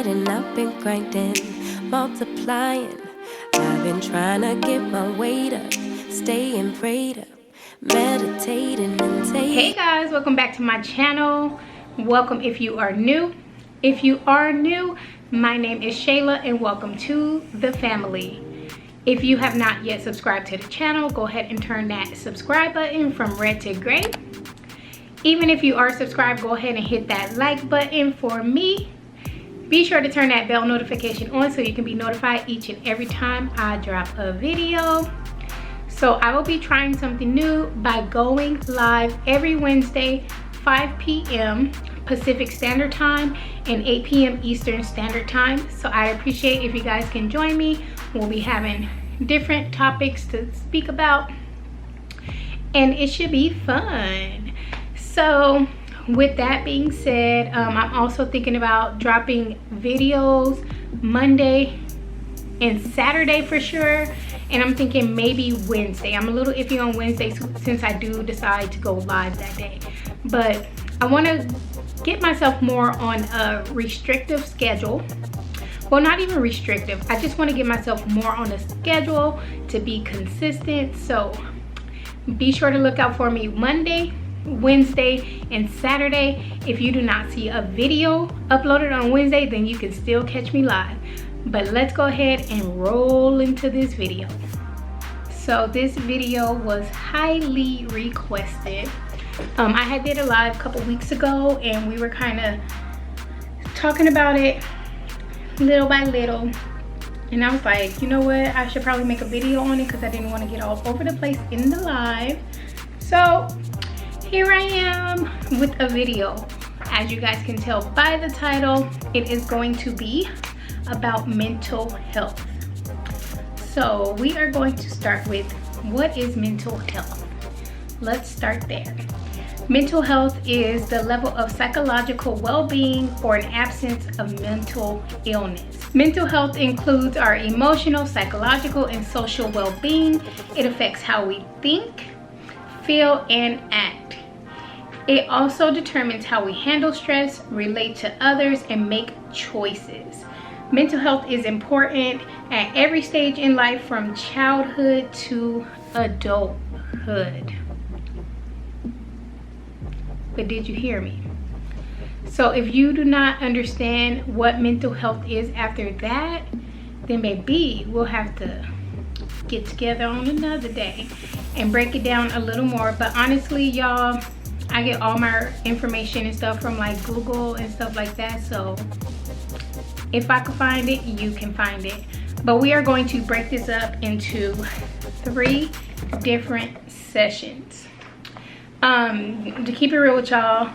getting up and grinding, multiplying. I've been trying to get my weight up, staying prayed up, meditating and taking. Hey guys, welcome back to my channel. Welcome if you are new. If you are new, my name is Shayla and welcome to the family. If you have not yet subscribed to the channel, go ahead and turn that subscribe button from red to gray. Even if you are subscribed, go ahead and hit that like button for me. Be sure to turn that bell notification on so you can be notified each and every time I drop a video. So I will be trying something new by going live every Wednesday, 5 p.m. Pacific Standard Time and 8 p.m. Eastern Standard Time. So I appreciate if you guys can join me. We'll be having different topics to speak about and it should be fun. So with that being said, I'm also thinking about dropping videos Monday and Saturday for sure, and I'm thinking maybe Wednesday. I'm a little iffy on Wednesday since I do decide to go live that day, but I want to get myself more on a restrictive schedule. Well, not even restrictive, I just want to get myself more on a schedule to be consistent. So be sure to look out for me Monday, Wednesday, and Saturday. If you do not see a video uploaded on Wednesday, then you can still catch me live. But let's go ahead and roll into this video. So this video was highly requested. I had did a live a couple weeks ago and we were kind of talking about it little by little, and I was like, you know what, I should probably make a video on it because I didn't want to get all over the place in the live. So here I am with a video. As you guys can tell by the title, it is going to be about mental health. So we are going to start with, what is mental health? Let's start there. Mental health is the level of psychological well-being or an absence of mental illness. Mental health includes our emotional, psychological, and social well-being. It affects how we think, feel, and act. It also determines how we handle stress, relate to others, and make choices. Mental health is important at every stage in life, from childhood to adulthood. But did you hear me? So if you do not understand what mental health is after that, then maybe we'll have to get together on another day and break it down a little more. But honestly, y'all, I get all my information and stuff from like Google and stuff like that. So if I can find it, you can find it. But we are going to break this up into 3 different sessions. To keep it real with y'all,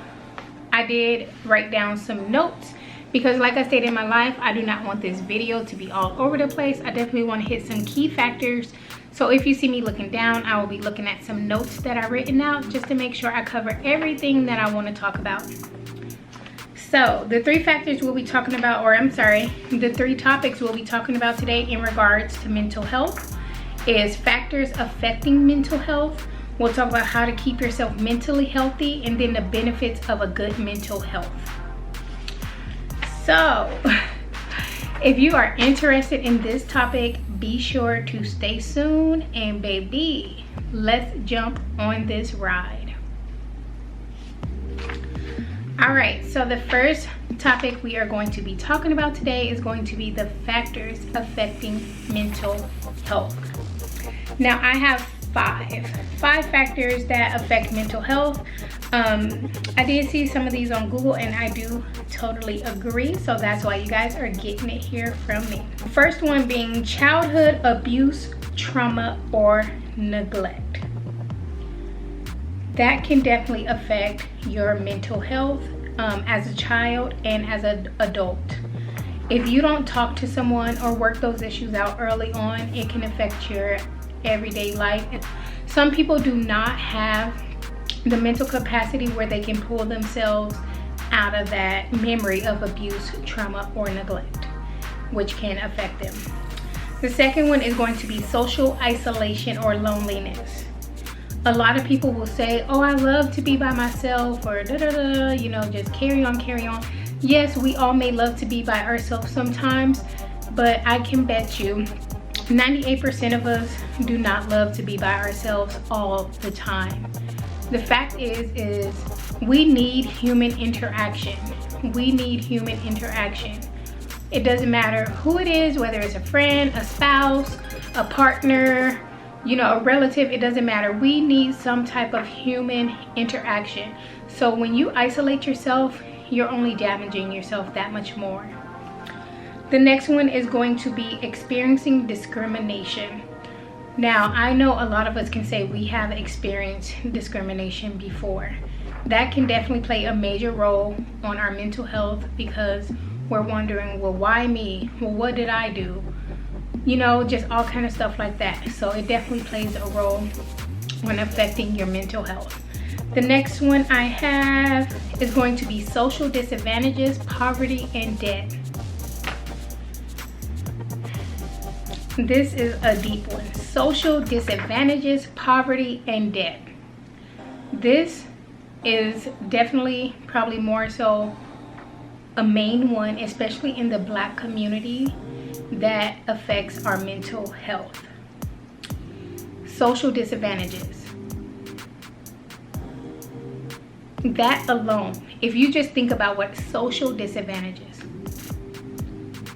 I did write down some notes because like I stated in my life, I do not want this video to be all over the place. I definitely want to hit some key factors. So if you see me looking down, I will be looking at some notes that I've written out just to make sure I cover everything that I want to talk about. So the 3 factors we'll be talking about, or I'm sorry, the 3 topics we'll be talking about today in regards to mental health is factors affecting mental health. We'll talk about how to keep yourself mentally healthy, and then the benefits of a good mental health. So if you are interested in this topic, be sure to stay tuned, and baby, let's jump on this ride. All right, so the first topic we are going to be talking about today is going to be the factors affecting mental health. Now I have five factors that affect mental health. I did see some of these on Google and I do totally agree, so that's why you guys are getting it here from me. First one being childhood abuse, trauma, or neglect. That can definitely affect your mental health as a child and as an adult. If you don't talk to someone or work those issues out early on, it can affect your everyday life. Some people do not have the mental capacity where they can pull themselves out of that memory of abuse, trauma, or neglect, which can affect them. The second one is going to be social isolation or loneliness. A lot of people will say, oh, I love to be by myself, or da da da, you know, just carry on. Yes, we all may love to be by ourselves sometimes, but I can bet you 98% of us do not love to be by ourselves all the time. The fact is we need human interaction. We need human interaction. It doesn't matter who it is, whether it's a friend, a spouse, a partner, a relative, it doesn't matter. We need some type of human interaction. So when you isolate yourself, you're only damaging yourself that much more. The next one is going to be experiencing discrimination. Now, I know a lot of us can say we have experienced discrimination before. That can definitely play a major role on our mental health, because we're wondering, well, why me? Well, what did I do? Just all kind of stuff like that. So it definitely plays a role when affecting your mental health. The next one I have is going to be social disadvantages, poverty, and debt. This is a deep one. Social disadvantages, poverty, and debt. This is definitely probably more so a main one, especially in the Black community, that affects our mental health. Social disadvantages. That alone, if you just think about what social disadvantages,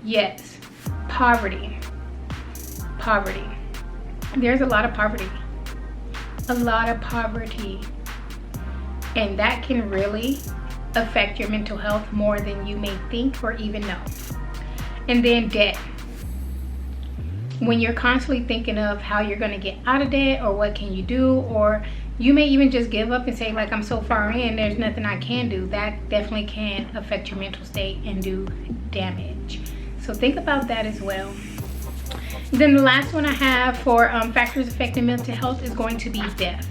yes, poverty. There's a lot of poverty, and that can really affect your mental health more than you may think or even know. And then debt. When you're constantly thinking of how you're going to get out of debt, or what can you do, or you may even just give up and say, like, I'm so far in, there's nothing I can do. That definitely can affect your mental state and do damage. So think about that as well. Then the last one I have for factors affecting mental health is going to be death.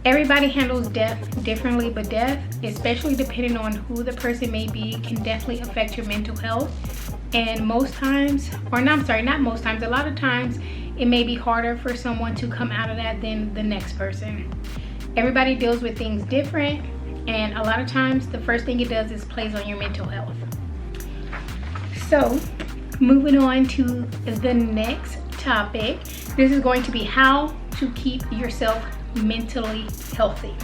Everybody handles death differently, but death, especially depending on who the person may be, can definitely affect your mental health. And most times, or no, I'm sorry, not most times, a lot of times it may be harder for someone to come out of that than the next person. Everybody deals with things different, and a lot of times the first thing it does is plays on your mental health. So moving on to the next topic, this is going to be how to keep yourself mentally healthy.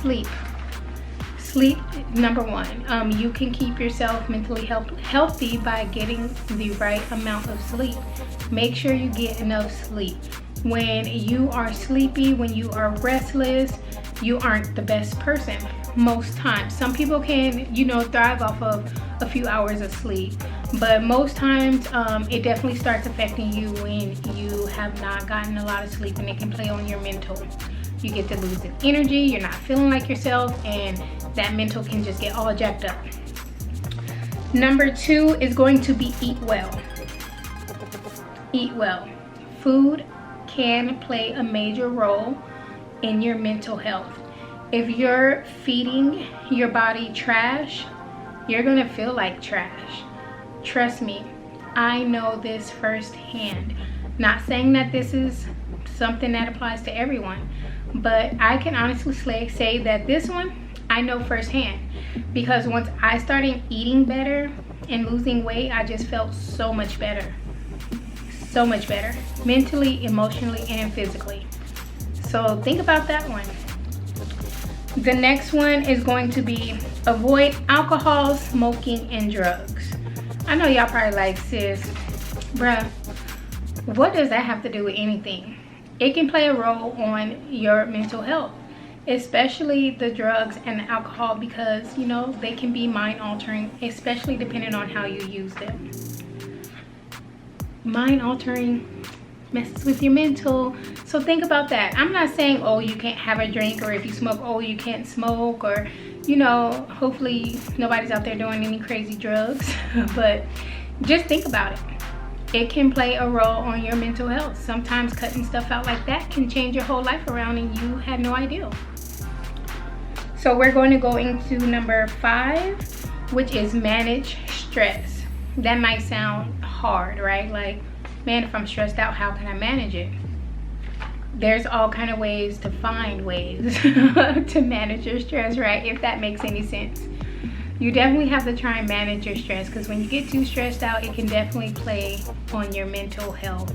Sleep, number one. You can keep yourself mentally healthy by getting the right amount of sleep. Make sure you get enough sleep. When you are sleepy, when you are restless, you aren't the best person most times. Some people can, thrive off of a few hours of sleep, but most times it definitely starts affecting you when you have not gotten a lot of sleep, and it can play on your mental. You get to losing energy, you're not feeling like yourself, and that mental can just get all jacked up. Number two is going to be eat well. Eat well. Food can play a major role in your mental health. If you're feeding your body trash, you're gonna feel like trash. Trust me, I know this firsthand. Not saying that this is something that applies to everyone, but I can honestly say that this one I know firsthand, because once I started eating better and losing weight, I just felt so much better, mentally, emotionally, and physically. So think about that one. The next one is going to be avoid alcohol, smoking, and drugs. I know y'all probably like, sis, bruh, what does that have to do with anything? It can play a role on your mental health, especially the drugs and the alcohol, because they can be mind altering, especially depending on how you use them. Mind altering messes with your mental. So think about that. I'm not saying, oh, you can't have a drink, or if you smoke, oh, you can't smoke, or hopefully nobody's out there doing any crazy drugs. But just think about it. It can play a role on your mental health. Sometimes cutting stuff out like that can change your whole life around, and you had no idea. So we're going to go into number 5, which is manage stress. That might sound hard, right? Like, man, if I'm stressed out, how can I manage it? There's all kind of ways to find ways to manage your stress, right? If that makes any sense. You definitely have to try and manage your stress, because when you get too stressed out, it can definitely play on your mental health.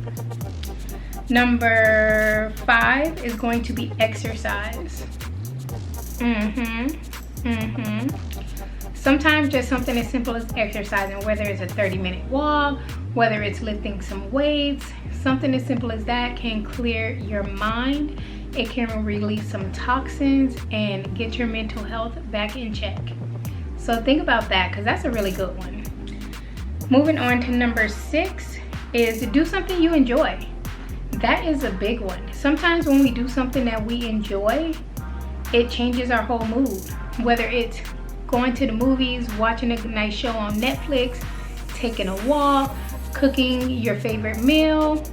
Number 5 is going to be exercise. Sometimes just something as simple as exercising, whether it's a 30-minute walk, whether it's lifting some weights, something as simple as that can clear your mind. It can release some toxins and get your mental health back in check. So think about that, because that's a really good one. Moving on to number 6 is do something you enjoy. That is a big one. Sometimes when we do something that we enjoy, it changes our whole mood. Whether it's going to the movies, watching a nice show on Netflix, taking a walk, cooking your favorite meal,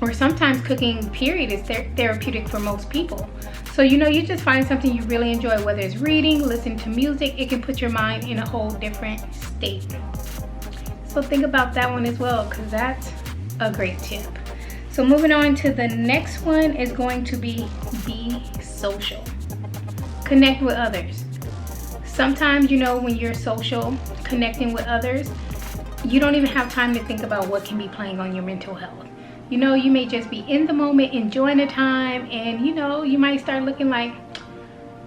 or sometimes cooking period is therapeutic for most people. So you just find something you really enjoy, whether it's reading, listening to music. It can put your mind in a whole different state. So think about that one as well, because that's a great tip. So moving on to the next one is going to be social. Connect with others. Sometimes, when you're social, connecting with others, you don't even have time to think about what can be playing on your mental health. You may just be in the moment, enjoying the time, and you might start looking like,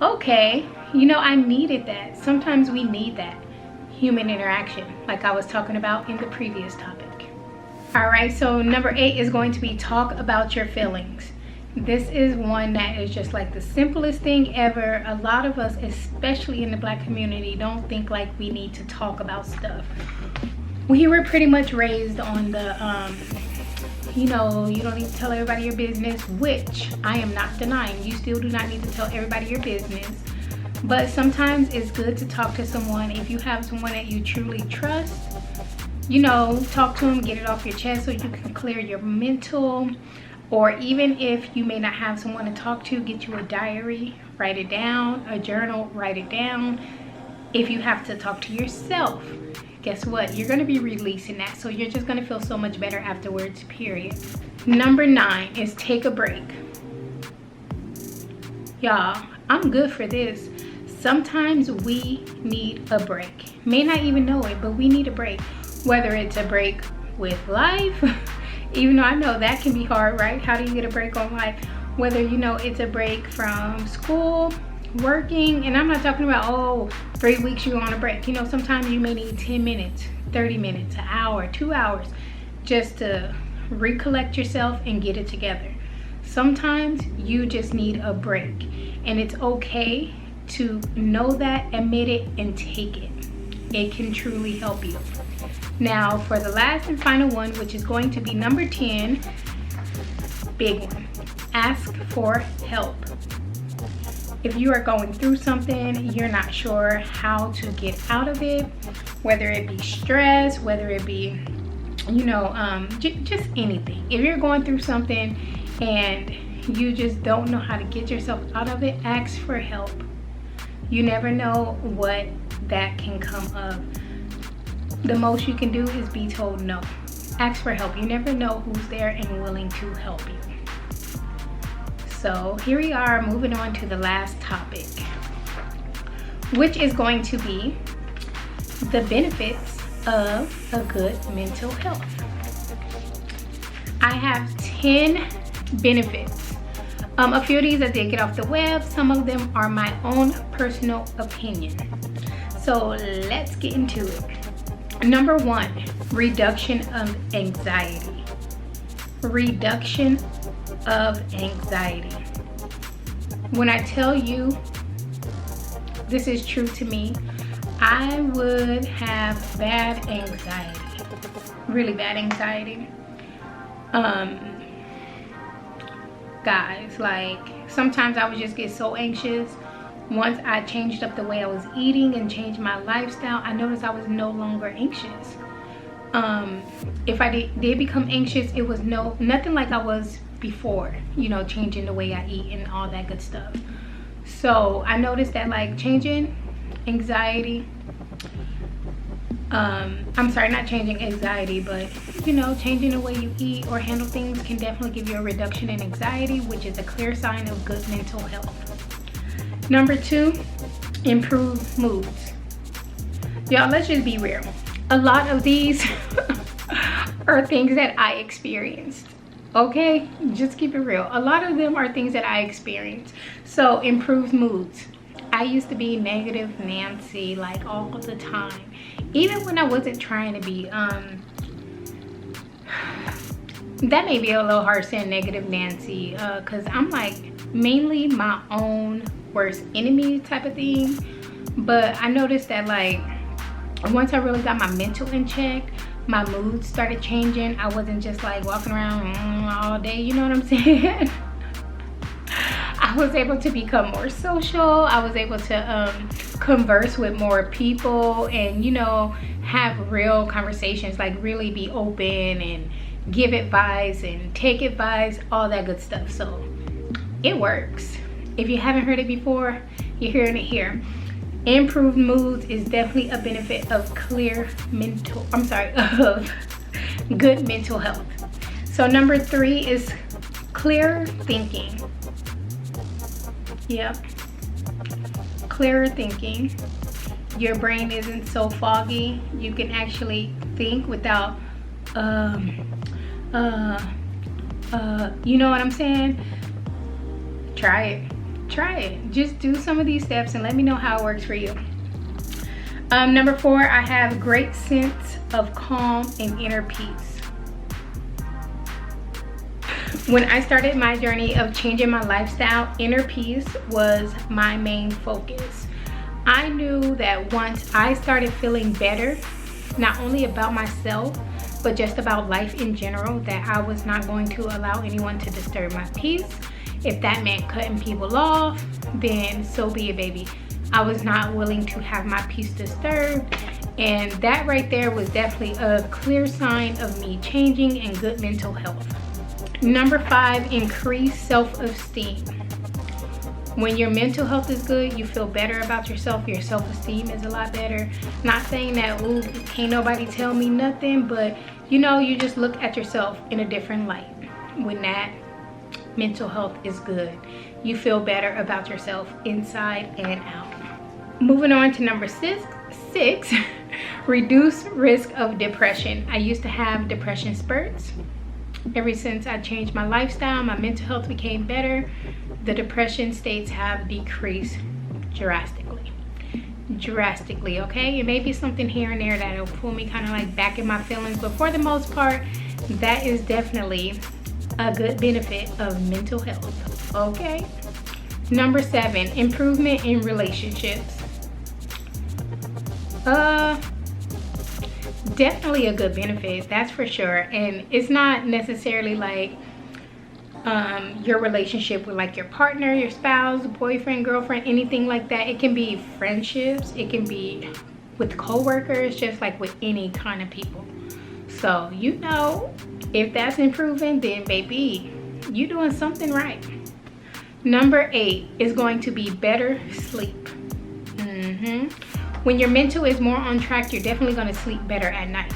okay, I needed that. Sometimes we need that human interaction, like I was talking about in the previous topic. All right, so number 8 is going to be talk about your feelings. This is one that is just like the simplest thing ever. A lot of us, especially in the Black community, don't think like we need to talk about stuff. We were pretty much raised on the, you don't need to tell everybody your business, which I am not denying. You still do not need to tell everybody your business. But sometimes it's good to talk to someone. If you have someone that you truly trust, talk to them, get it off your chest so you can clear your mental. Or even if you may not have someone to talk to, get you a diary, write it down, a journal, write it down. If you have to talk to yourself, guess what? You're going to be releasing that. So you're just going to feel so much better afterwards, period. Number 9 is take a break. Y'all, I'm good for this. Sometimes we need a break. May not even know it, but we need a break. Whether it's a break with life, even though I know that can be hard, right? How do you get a break on life? Whether, it's a break from school, working, and I'm not talking about, 3 weeks you're on a break. Sometimes you may need 10 minutes, 30 minutes, an hour, 2 hours, just to recollect yourself and get it together. Sometimes you just need a break, and it's okay to know that, admit it, and take it. It can truly help you. Now for the last and final one, which is going to be number 10, big one, ask for help. If you are going through something, you're not sure how to get out of it, whether it be stress, whether it be, just anything. If you're going through something and you just don't know how to get yourself out of it, ask for help. You never know what that can come of. The most you can do is be told no. Ask for help. You never know who's there and willing to help you. So here we are, moving on to the last topic, which is going to be the benefits of a good mental health. I have 10 benefits. A few of these I did get off the web. Some of them are my own personal opinion. So let's get into it. Number 1, reduction of anxiety. Reduction of anxiety. When I tell you this is true to me, I would have bad anxiety, really bad anxiety. Guys, like sometimes I would just get so anxious. Once I changed up the way I was eating and changed my lifestyle, I noticed I was no longer anxious. If I did become anxious, it was nothing like I was before, changing the way I eat and all that good stuff. So I noticed that like changing anxiety, I'm sorry, not changing anxiety, but changing the way you eat or handle things can definitely give you a reduction in anxiety, which is a clear sign of good mental health. Number 2, improve moods. Y'all, let's just be real. A lot of these are things that I experienced. Okay, just keep it real. A lot of them are things that I experienced. So, improved moods. I used to be negative Nancy like all the time, even when I wasn't trying to be. That may be a little hard saying negative Nancy, because I'm like mainly my own worst enemy type of thing. But I noticed that like once I really got my mental in check, my mood started changing. I wasn't just like walking around all day, you know what I'm saying? I was able to become more social. I was able to converse with more people and, you know, have real conversations, like really be open and give advice and take advice, all that good stuff. So it works. If you haven't heard it before, you're hearing it here. Improved moods is definitely a benefit of of good mental health. So number 3 is clearer thinking. Yep, clearer thinking. Your brain isn't so foggy. You can actually think without you know what I'm saying? Try it. Just do some of these steps and let me know how it works for you. Number 4, I have great sense of calm and inner peace. When I started my journey of changing my lifestyle, inner peace was my main focus. I knew that once I started feeling better, not only about myself, but just about life in general, that I was not going to allow anyone to disturb my peace. If that meant cutting people off, then so be it, baby. I was not willing to have my peace disturbed. And that right there was definitely a clear sign of me changing and good mental health. Number 5, increase self-esteem. When your mental health is good, you feel better about yourself. Your self-esteem is a lot better. Not saying that, ooh, can't nobody tell me nothing, but you know, you just look at yourself in a different light. When that mental health is good, you feel better about yourself inside and out. Moving on to number 6, reduce risk of depression. I used to have depression spurts. Ever since I changed my lifestyle, my mental health became better. The depression states have decreased drastically, okay? It may be something here and there that'll pull me kind of like back in my feelings, but for the most part, that is definitely a good benefit of mental health, okay? Number 7, improvement in relationships. Definitely a good benefit, that's for sure. And it's not necessarily like your relationship with like your partner, your spouse, boyfriend, girlfriend, anything like that. It can be friendships, it can be with coworkers, just like with any kind of people. So, you know, if that's improving, then baby, you're doing something right. Number 8 is going to be better sleep. When your mental is more on track, you're definitely going to sleep better at night.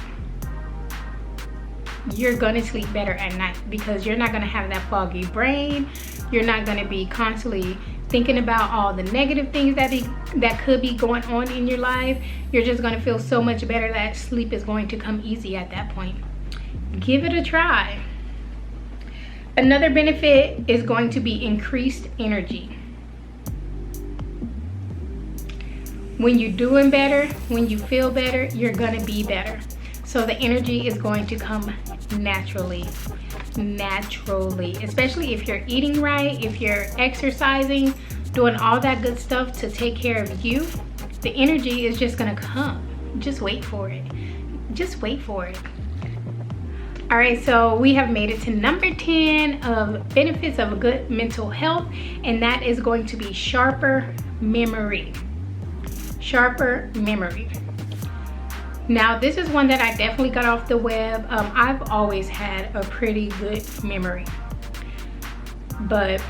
You're going to sleep better at night because you're not going to have that foggy brain. You're not going to be constantly thinking about all the negative things that could be going on in your life. You're just going to feel so much better that sleep is going to come easy at that point. Give it a try. Another benefit is going to be increased energy. When you're doing better, when you feel better, you're gonna be better. So the energy is going to come naturally, especially if you're eating right, if you're exercising, doing all that good stuff to take care of you, the energy is just gonna come. Just wait for it. All right, so we have made it to number 10 of benefits of a good mental health, and that is going to be sharper memory. Now, this is one that I definitely got off the web. I've always had a pretty good memory, but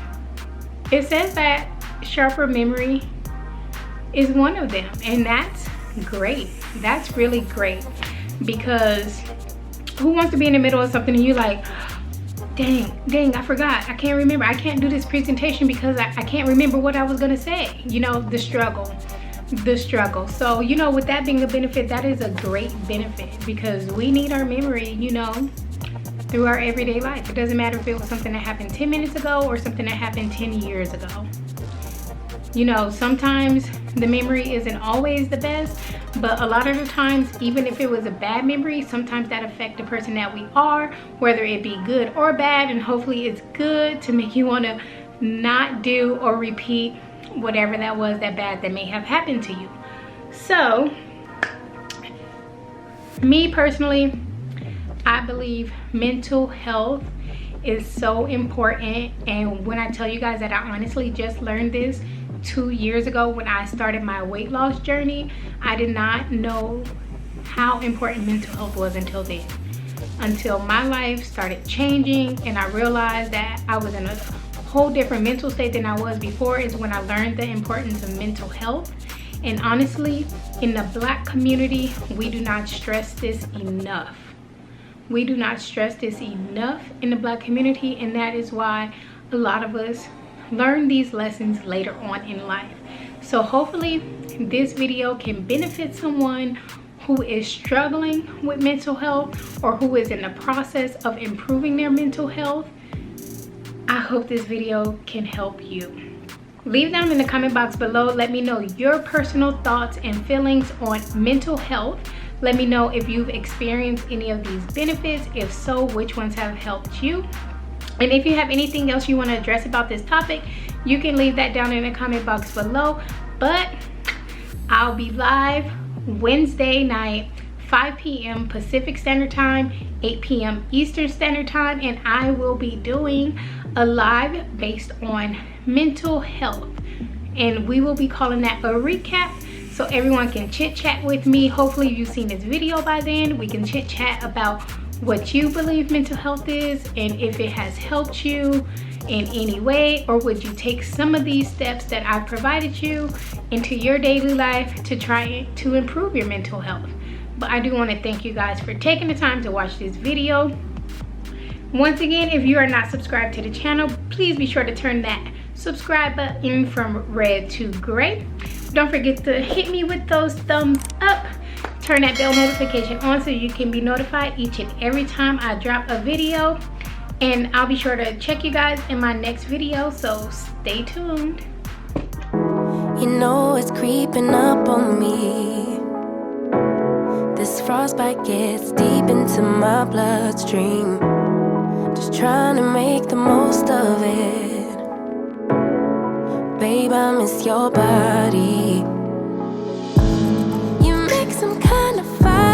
it says that sharper memory is one of them, and that's great. That's really great, because who wants to be in the middle of something and you're like, dang, I forgot, I can't remember, I can't do this presentation because I can't remember what I was gonna say, you know, the struggle. the struggle. So, you know, with that being a benefit, that is a great benefit because we need our memory, you know, through our everyday life. It doesn't matter if it was something that happened 10 minutes ago or something that happened 10 years ago. You know, sometimes the memory isn't always the best, but a lot of the times, even if it was a bad memory, sometimes that affects the person that we are, whether it be good or bad, and hopefully it's good to make you want to not do or repeat whatever that was that bad that may have happened to you. So, me personally, I believe mental health is so important. And when I tell you guys that I honestly just learned this 2 years ago when I started my weight loss journey, I did not know how important mental health was until then. Until my life started changing and I realized that I was in a whole different mental state than I was before is when I learned the importance of mental health. And honestly, in the Black community, we do not stress this enough. We do not stress this enough in the Black community, and that is why a lot of us learn these lessons later on in life. So hopefully this video can benefit someone who is struggling with mental health or who is in the process of improving their mental health. I hope this video can help you. Leave down in the comment box below. Let me know your personal thoughts and feelings on mental health. Let me know if you've experienced any of these benefits. If so, which ones have helped you? And if you have anything else you want to address about this topic, you can leave that down in the comment box below. But I'll be live Wednesday night, 5 p.m. Pacific Standard Time, 8 p.m. Eastern Standard Time, and I will be doing a live based on mental health, and we will be calling that a recap so everyone can chit chat with me. Hopefully you've seen this video by then. We can chit chat about what you believe mental health is and if it has helped you in any way, or would you take some of these steps that I've provided you into your daily life to try to improve your mental health. But I do want to thank you guys for taking the time to watch this video. Once again, if you are not subscribed to the channel, please be sure to turn that subscribe button from red to gray. Don't forget to hit me with those thumbs up. Turn that bell notification on so you can be notified each and every time I drop a video. And I'll be sure to check you guys in my next video, so stay tuned. You know it's creeping up on me. This frostbite gets deep into my bloodstream. Just trying to make the most of it. Babe, I miss your body.